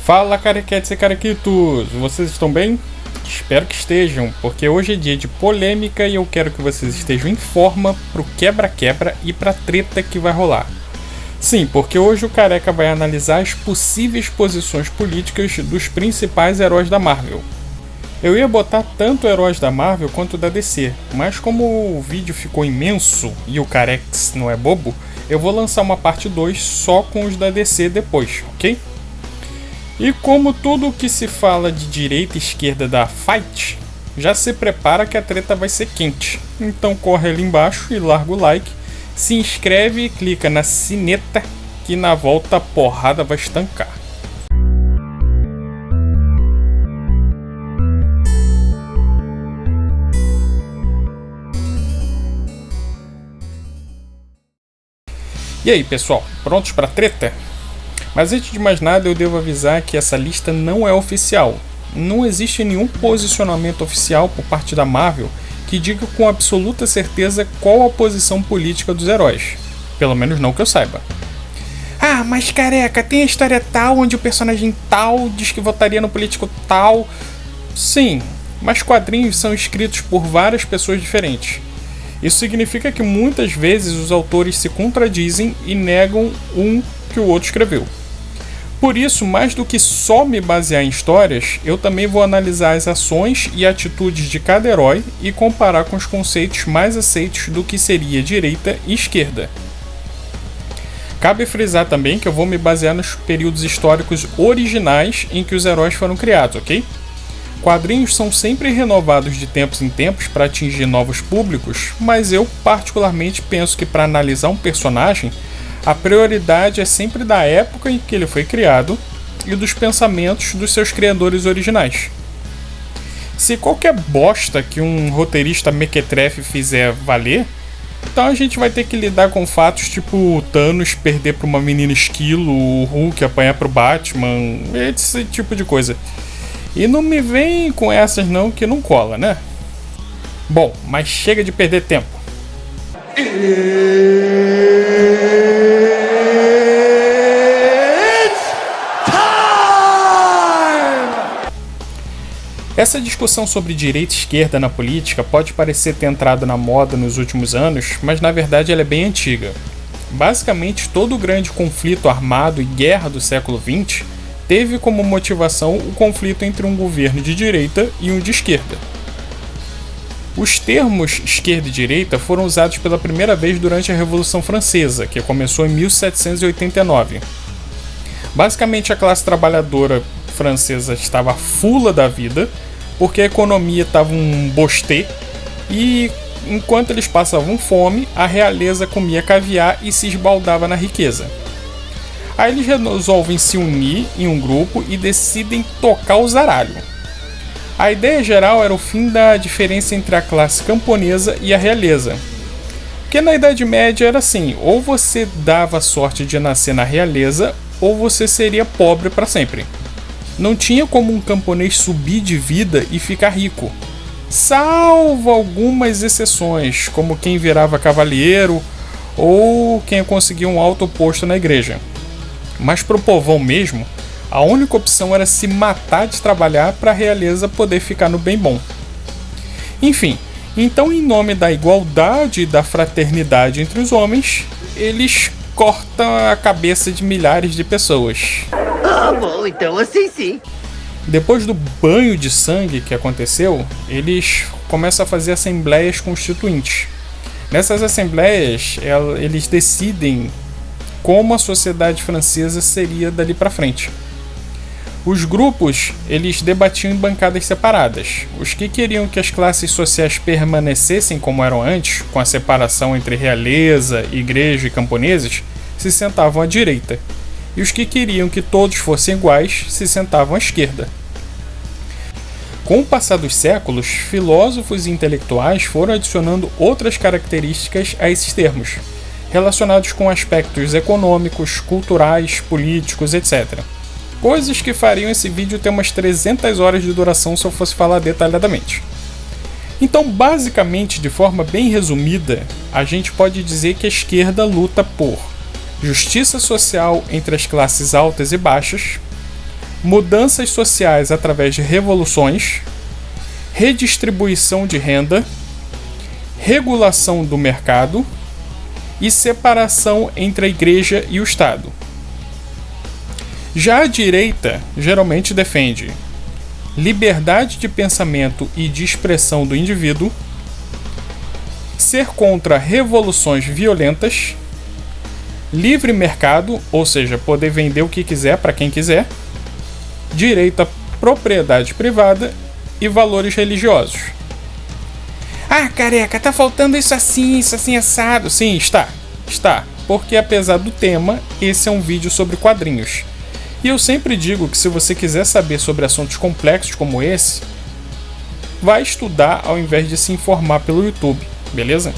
Fala, carequetes e carequitos! Vocês estão bem? Espero que estejam, porque hoje é dia de polêmica e eu quero que vocês estejam em forma pro quebra-quebra e pra treta que vai rolar. Sim, porque hoje o Careca vai analisar as possíveis posições políticas dos principais heróis da Marvel. Eu ia botar tanto heróis da Marvel quanto da DC, mas como o vídeo ficou imenso e o Carex não é bobo, eu vou lançar uma parte 2 só com os da DC depois, ok? E como tudo que se fala de direita e esquerda da fight, já se prepara que a treta vai ser quente. Então corre ali embaixo e larga o like, se inscreve e clica na sineta que na volta a porrada vai estancar. E aí pessoal, prontos pra treta? Mas antes de mais nada eu devo avisar que essa lista não é oficial. Não existe nenhum posicionamento oficial por parte da Marvel que diga com absoluta certeza qual a posição política dos heróis. Pelo menos não que eu saiba. Ah, mas careca, tem a história tal onde o personagem tal diz que votaria no político tal. Sim, mas quadrinhos são escritos por várias pessoas diferentes. Isso significa que muitas vezes os autores se contradizem e negam um que o outro escreveu. Por isso, mais do que só me basear em histórias, eu também vou analisar as ações e atitudes de cada herói e comparar com os conceitos mais aceitos do que seria direita e esquerda. Cabe frisar também que eu vou me basear nos períodos históricos originais em que os heróis foram criados, ok? Quadrinhos são sempre renovados de tempos em tempos para atingir novos públicos, mas eu particularmente penso que para analisar um personagem, a prioridade é sempre da época em que ele foi criado e dos pensamentos dos seus criadores originais. Se qualquer bosta que um roteirista mequetrefe fizer valer, então a gente vai ter que lidar com fatos tipo o Thanos perder para uma menina esquilo, o Hulk apanhar pro Batman, esse tipo de coisa. E não me vem com essas não que não cola, né? Bom, mas chega de perder tempo. Essa discussão sobre direita e esquerda na política pode parecer ter entrado na moda nos últimos anos, mas na verdade ela é bem antiga. Basicamente, todo o grande conflito armado e guerra do século XX teve como motivação o conflito entre um governo de direita e um de esquerda. Os termos esquerda e direita foram usados pela primeira vez durante a Revolução Francesa, que começou em 1789. Basicamente, a classe trabalhadora francesa estava fula da vida, porque a economia estava um bostê, e enquanto eles passavam fome, a realeza comia caviar e se esbaldava na riqueza. Aí eles resolvem se unir em um grupo e decidem tocar o zaralho. A ideia geral era o fim da diferença entre a classe camponesa e a realeza. Porque na Idade Média era assim, ou você dava a sorte de nascer na realeza, ou você seria pobre para sempre. Não tinha como um camponês subir de vida e ficar rico, salvo algumas exceções, como quem virava cavalheiro ou quem conseguia um alto posto na igreja. Mas pro povão mesmo, a única opção era se matar de trabalhar para a realeza poder ficar no bem bom. Enfim, então em nome da igualdade e da fraternidade entre os homens, eles cortam a cabeça de milhares de pessoas. Ah, bom, então assim sim. Depois do banho de sangue que aconteceu, eles começam a fazer assembleias constituintes. Nessas assembleias, eles decidem como a sociedade francesa seria dali para frente. Os grupos, eles debatiam em bancadas separadas. Os que queriam que as classes sociais permanecessem como eram antes, com a separação entre realeza, igreja e camponeses, se sentavam à direita. E os que queriam que todos fossem iguais se sentavam à esquerda. Com o passar dos séculos, filósofos e intelectuais foram adicionando outras características a esses termos, relacionados com aspectos econômicos, culturais, políticos, etc. Coisas que fariam esse vídeo ter umas 300 horas de duração se eu fosse falar detalhadamente. Então, basicamente, de forma bem resumida, a gente pode dizer que a esquerda luta por justiça social entre as classes altas e baixas, mudanças sociais através de revoluções, redistribuição de renda, regulação do mercado e separação entre a igreja e o Estado. Já a direita geralmente defende liberdade de pensamento e de expressão do indivíduo, ser contra revoluções violentas, livre mercado, ou seja, poder vender o que quiser para quem quiser, direito à propriedade privada e valores religiosos. Ah, careca, tá faltando isso assim assado. Sim, está, porque apesar do tema, esse é um vídeo sobre quadrinhos. E eu sempre digo que se você quiser saber sobre assuntos complexos como esse, vai estudar ao invés de se informar pelo YouTube, beleza?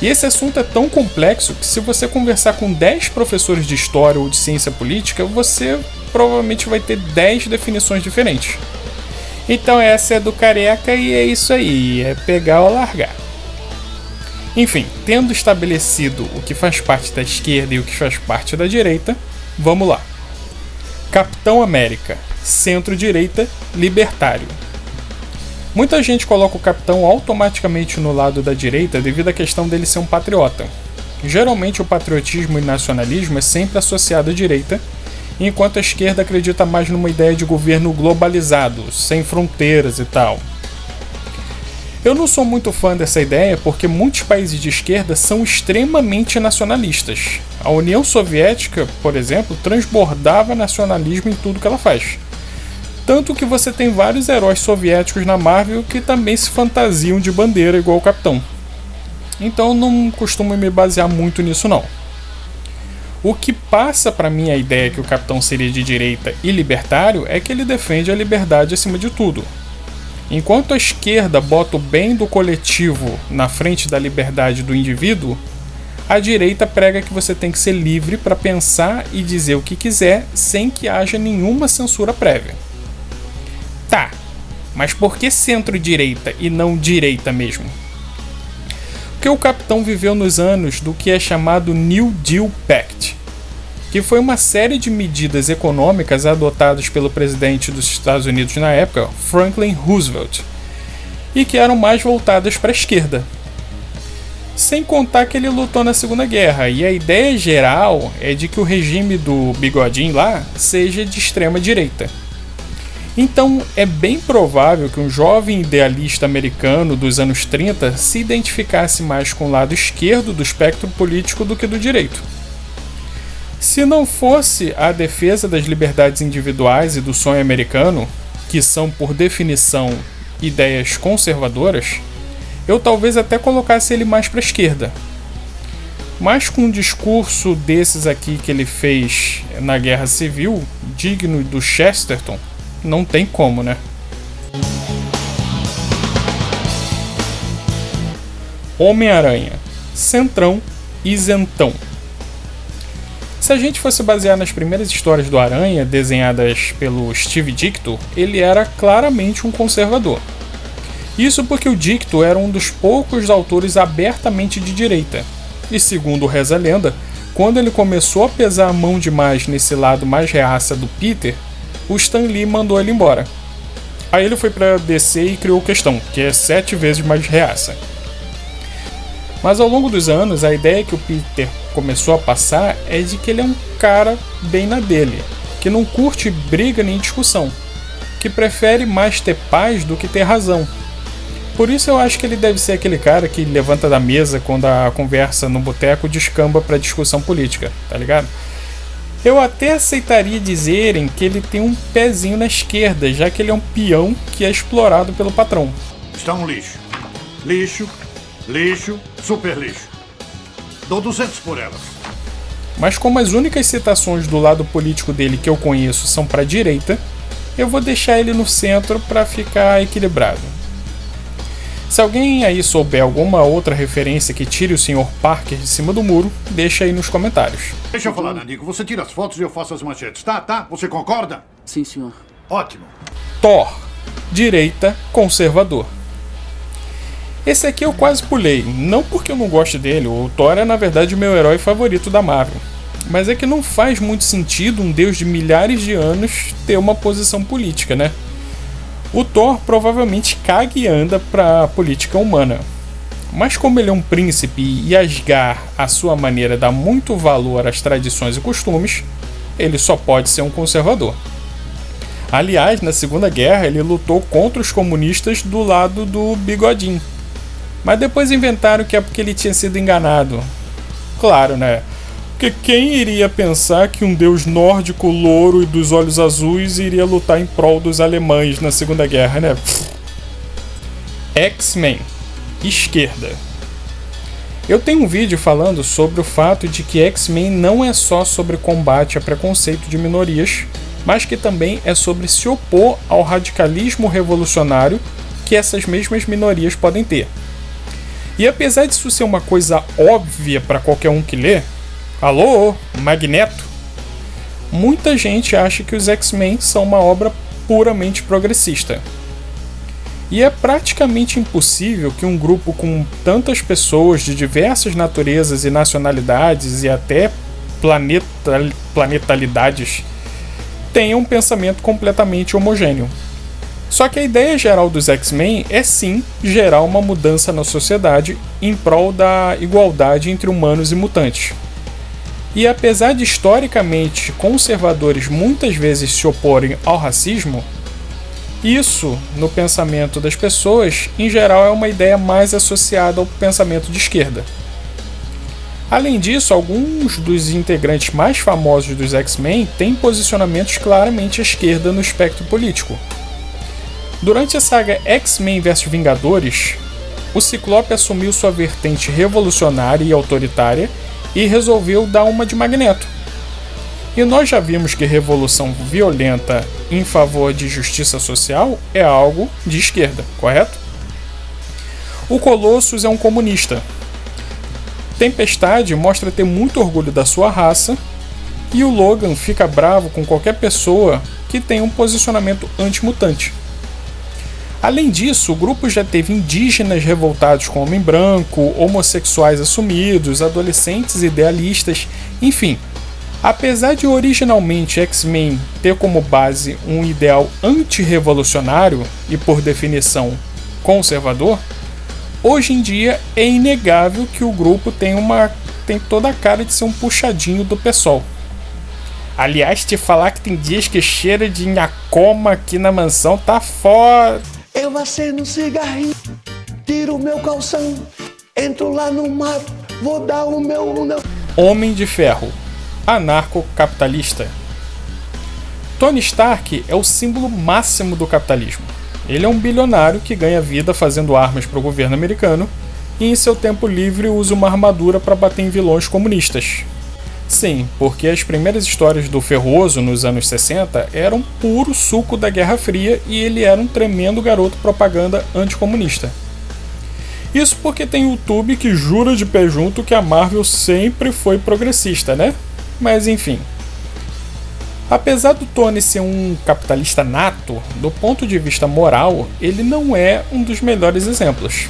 E esse assunto é tão complexo que se você conversar com 10 professores de história ou de ciência política, você provavelmente vai ter 10 definições diferentes. Então essa é do careca e é isso aí, é pegar ou largar. Enfim, tendo estabelecido o que faz parte da esquerda e o que faz parte da direita, vamos lá. Capitão América, centro-direita, libertário. Muita gente coloca o Capitão automaticamente no lado da direita devido à questão dele ser um patriota. Geralmente o patriotismo e nacionalismo é sempre associado à direita, enquanto a esquerda acredita mais numa ideia de governo globalizado, sem fronteiras e tal. Eu não sou muito fã dessa ideia porque muitos países de esquerda são extremamente nacionalistas. A União Soviética, por exemplo, transbordava nacionalismo em tudo que ela faz. Tanto que você tem vários heróis soviéticos na Marvel que também se fantasiam de bandeira igual o Capitão. Então eu não costumo me basear muito nisso não. O que passa para mim a ideia que o Capitão seria de direita e libertário é que ele defende a liberdade acima de tudo. Enquanto a esquerda bota o bem do coletivo na frente da liberdade do indivíduo, a direita prega que você tem que ser livre para pensar e dizer o que quiser sem que haja nenhuma censura prévia. Tá, mas por que centro-direita e não direita mesmo? Porque o Capitão viveu nos anos do que é chamado New Deal Pact, que foi uma série de medidas econômicas adotadas pelo presidente dos Estados Unidos na época, Franklin Roosevelt, e que eram mais voltadas para a esquerda. Sem contar que ele lutou na Segunda Guerra, e a ideia geral é de que o regime do bigodinho lá seja de extrema direita. Então é bem provável que um jovem idealista americano dos anos 30 se identificasse mais com o lado esquerdo do espectro político do que do direito. Se não fosse a defesa das liberdades individuais e do sonho americano, que são por definição ideias conservadoras, eu talvez até colocasse ele mais para a esquerda. Mas com um discurso desses aqui que ele fez na Guerra Civil, digno do Chesterton, não tem como, né? Homem-Aranha, centrão, isentão. Se a gente fosse basear nas primeiras histórias do Aranha, desenhadas pelo Steve Ditko, ele era claramente um conservador. Isso porque o Ditko era um dos poucos autores abertamente de direita. E segundo reza a lenda, quando ele começou a pesar a mão demais nesse lado mais reaça do Peter, o Stan Lee mandou ele embora. Aí ele foi pra DC e criou o Questão, que é 7 vezes mais reaça. Mas ao longo dos anos, a ideia que o Peter começou a passar é de que ele é um cara bem na dele, que não curte briga nem discussão, que prefere mais ter paz do que ter razão. Por isso eu acho que ele deve ser aquele cara que levanta da mesa quando a conversa no boteco descamba pra discussão política, tá ligado? Eu até aceitaria dizerem que ele tem um pezinho na esquerda, já que ele é um peão que é explorado pelo patrão. Está um lixo. Lixo, lixo, super lixo. Dou 200 por elas. Mas como as únicas citações do lado político dele que eu conheço são pra direita, eu vou deixar ele no centro pra ficar equilibrado. Se alguém aí souber alguma outra referência que tire o Sr. Parker de cima do muro, deixa aí nos comentários. Deixa eu falar, Nanico. Você tira as fotos e eu faço as manchetes. Tá? Você concorda? Sim, senhor. Ótimo. Thor, direita, conservador. Esse aqui eu quase pulei, não porque eu não gosto dele, o Thor é na verdade o meu herói favorito da Marvel. Mas é que não faz muito sentido um deus de milhares de anos ter uma posição política, né? O Thor provavelmente caga e anda pra política humana. Mas como ele é um príncipe e Asgard, à sua maneira, dá muito valor às tradições e costumes, ele só pode ser um conservador. Aliás, na Segunda Guerra, ele lutou contra os comunistas do lado do Bigodinho. Mas depois inventaram que é porque ele tinha sido enganado. Claro, né? Porque quem iria pensar que um deus nórdico louro e dos olhos azuis iria lutar em prol dos alemães na Segunda Guerra, né? X-Men. Esquerda. Eu tenho um vídeo falando sobre o fato de que X-Men não é só sobre combate a preconceito de minorias, mas que também é sobre se opor ao radicalismo revolucionário que essas mesmas minorias podem ter. E apesar disso ser uma coisa óbvia para qualquer um que lê, alô, Magneto, muita gente acha que os X-Men são uma obra puramente progressista. E é praticamente impossível que um grupo com tantas pessoas de diversas naturezas e nacionalidades e até planetalidades tenha um pensamento completamente homogêneo. Só que a ideia geral dos X-Men é sim gerar uma mudança na sociedade em prol da igualdade entre humanos e mutantes. E apesar de historicamente conservadores muitas vezes se oporem ao racismo, isso, no pensamento das pessoas, em geral é uma ideia mais associada ao pensamento de esquerda. Além disso, alguns dos integrantes mais famosos dos X-Men têm posicionamentos claramente à esquerda no espectro político. Durante a saga X-Men vs Vingadores, o Ciclope assumiu sua vertente revolucionária e autoritária e resolveu dar uma de Magneto. E nós já vimos que revolução violenta em favor de justiça social é algo de esquerda, correto? O Colossus é um comunista. Tempestade mostra ter muito orgulho da sua raça e o Logan fica bravo com qualquer pessoa que tenha um posicionamento anti-mutante. Além disso, o grupo já teve indígenas revoltados com homem branco, homossexuais assumidos, adolescentes idealistas, enfim. Apesar de originalmente X-Men ter como base um ideal antirrevolucionário e, por definição, conservador, hoje em dia é inegável que o grupo tem toda a cara de ser um puxadinho do PSOL. Aliás, te falar que tem dias que cheira de nhacoma aqui na mansão tá foda. Eu acendo um cigarrinho, tiro o meu calção, entro lá no mato, vou dar o meu... Homem de Ferro. Anarcocapitalista. Tony Stark é o símbolo máximo do capitalismo. Ele é um bilionário que ganha vida fazendo armas para o governo americano e em seu tempo livre usa uma armadura para bater em vilões comunistas. Sim, porque as primeiras histórias do Ferroso nos anos 60 eram puro suco da Guerra Fria e ele era um tremendo garoto propaganda anticomunista. Isso porque tem YouTube que jura de pé junto que a Marvel sempre foi progressista, né? Mas enfim. Apesar do Tony ser um capitalista nato, do ponto de vista moral, ele não é um dos melhores exemplos.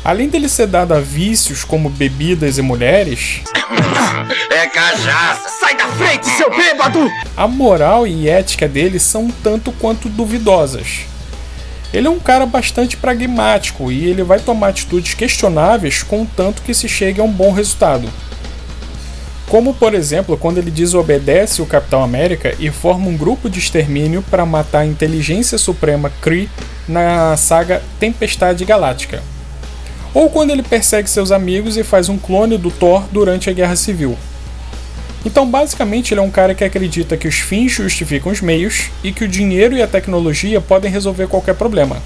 Além dele ser dado a vícios como bebidas e mulheres... É cachaça! Sai da frente, seu bêbado! A moral e ética dele são um tanto quanto duvidosas. Ele é um cara bastante pragmático e ele vai tomar atitudes questionáveis contanto que se chegue a um bom resultado. Como, por exemplo, quando ele desobedece o Capitão América e forma um grupo de extermínio para matar a inteligência suprema Kree na saga Tempestade Galáctica. Ou quando ele persegue seus amigos e faz um clone do Thor durante a Guerra Civil. Então, basicamente, ele é um cara que acredita que os fins justificam os meios e que o dinheiro e a tecnologia podem resolver qualquer problema.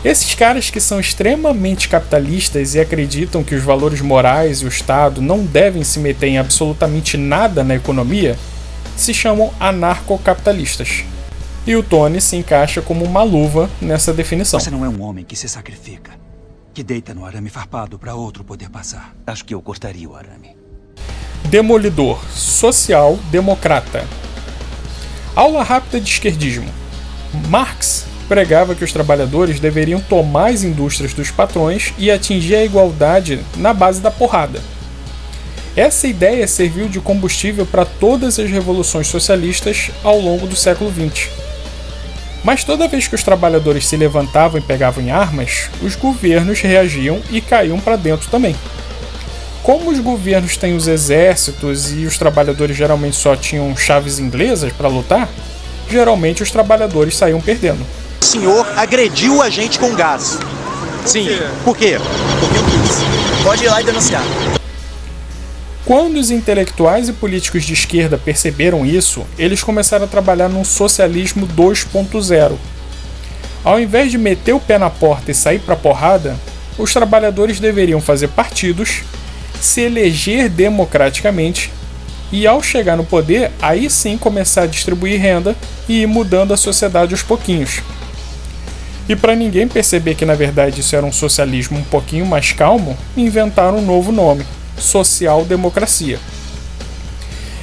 Esses caras que são extremamente capitalistas e acreditam que os valores morais e o Estado não devem se meter em absolutamente nada na economia, se chamam anarcocapitalistas. E o Tony se encaixa como uma luva nessa definição. Você não é um homem que se sacrifica, que deita no arame farpado para outro poder passar. Acho que eu cortaria o arame. Demolidor, social-democrata. Aula rápida de esquerdismo. Marx pregava que os trabalhadores deveriam tomar as indústrias dos patrões e atingir a igualdade na base da porrada. Essa ideia serviu de combustível para todas as revoluções socialistas ao longo do século XX. Mas toda vez que os trabalhadores se levantavam e pegavam em armas, os governos reagiam e caíam para dentro também. Como os governos têm os exércitos e os trabalhadores geralmente só tinham chaves inglesas para lutar, geralmente os trabalhadores saíam perdendo. O senhor agrediu a gente com gás. Sim. Por quê? Porque eu quis. Pode ir lá e denunciar. Quando os intelectuais e políticos de esquerda perceberam isso, eles começaram a trabalhar num socialismo 2.0. Ao invés de meter o pé na porta e sair pra porrada, os trabalhadores deveriam fazer partidos, se eleger democraticamente e, ao chegar no poder, aí sim começar a distribuir renda e ir mudando a sociedade aos pouquinhos. E para ninguém perceber que na verdade isso era um socialismo um pouquinho mais calmo, inventaram um novo nome: social-democracia.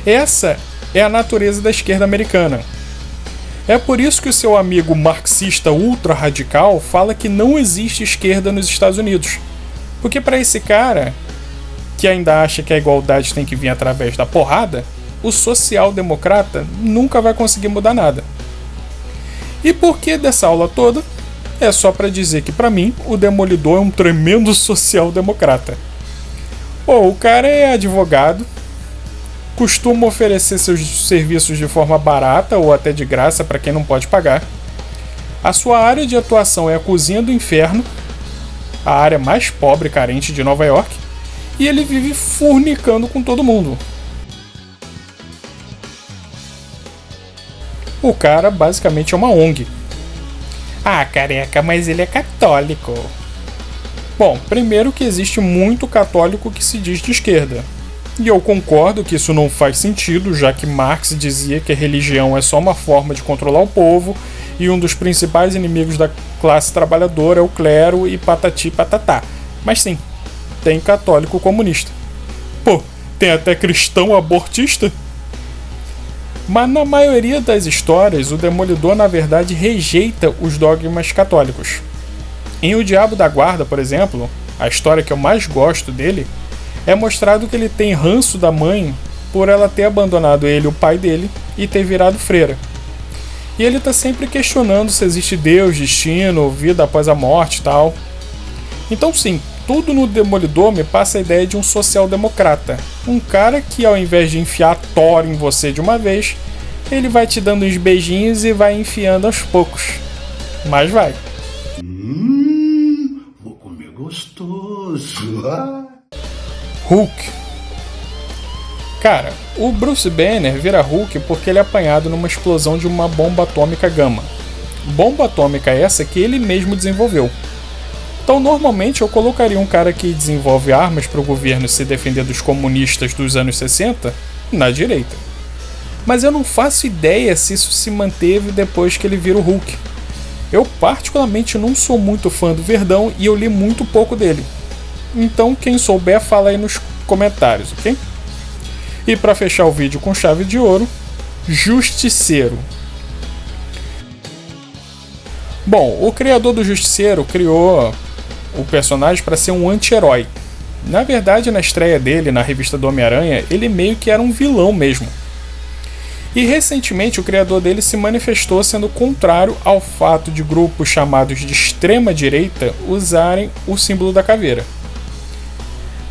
Essa é a natureza da esquerda americana. É por isso que o seu amigo marxista ultra-radical fala que não existe esquerda nos Estados Unidos. Porque para esse cara, que ainda acha que a igualdade tem que vir através da porrada, o social-democrata nunca vai conseguir mudar nada. E por que dessa aula toda? É só para dizer que para mim o Demolidor é um tremendo social-democrata. O cara é advogado, costuma oferecer seus serviços de forma barata ou até de graça para quem não pode pagar. A sua área de atuação é a cozinha do inferno, a área mais pobre e carente de Nova York, e ele vive fornicando com todo mundo. O cara basicamente é uma ONG. Ah, careca, mas ele é católico. Bom, primeiro que existe muito católico que se diz de esquerda. E eu concordo que isso não faz sentido, já que Marx dizia que a religião é só uma forma de controlar o povo e um dos principais inimigos da classe trabalhadora é o clero e patati patatá. Mas sim, tem católico comunista. Pô, tem até cristão abortista? Mas na maioria das histórias, o Demolidor na verdade rejeita os dogmas católicos. Em O Diabo da Guarda, por exemplo, a história que eu mais gosto dele, é mostrado que ele tem ranço da mãe por ela ter abandonado ele, o pai dele, e ter virado freira. E ele tá sempre questionando se existe Deus, destino, vida após a morte e tal. Então sim, tudo no Demolidor me passa a ideia de um social-democrata. Um cara que ao invés de enfiar Thor em você de uma vez, ele vai te dando uns beijinhos e vai enfiando aos poucos. Mas vai. Vou comer gostoso. Hulk. Cara, o Bruce Banner vira Hulk porque ele é apanhado numa explosão de uma bomba atômica gama. Bomba atômica essa que ele mesmo desenvolveu. Então normalmente eu colocaria um cara que desenvolve armas para o governo se defender dos comunistas dos anos 60 na direita. Mas eu não faço ideia se isso se manteve depois que ele vira o Hulk. Eu particularmente não sou muito fã do Verdão e eu li muito pouco dele. Então quem souber fala aí nos comentários, ok? E para fechar o vídeo com chave de ouro, Justiceiro. Bom, o criador do Justiceiro criou o personagem para ser um anti-herói. Na verdade, na estreia dele na revista do Homem-Aranha, ele meio que era um vilão mesmo. E recentemente o criador dele se manifestou sendo contrário ao fato de grupos chamados de extrema-direita usarem o símbolo da caveira.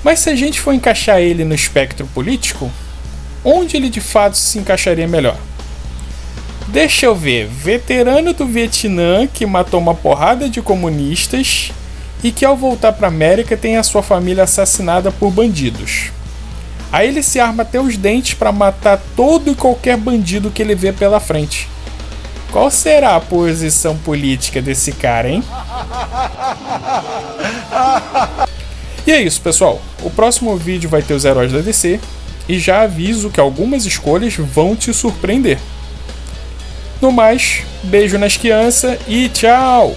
Mas se a gente for encaixar ele no espectro político, onde ele de fato se encaixaria melhor? Deixa eu ver, veterano do Vietnã que matou uma porrada de comunistas e que ao voltar para a América tem a sua família assassinada por bandidos. Aí ele se arma até os dentes para matar todo e qualquer bandido que ele vê pela frente. Qual será a posição política desse cara, hein? E é isso, pessoal. O próximo vídeo vai ter os heróis da DC e já aviso que algumas escolhas vão te surpreender. No mais, beijo nas crianças e tchau!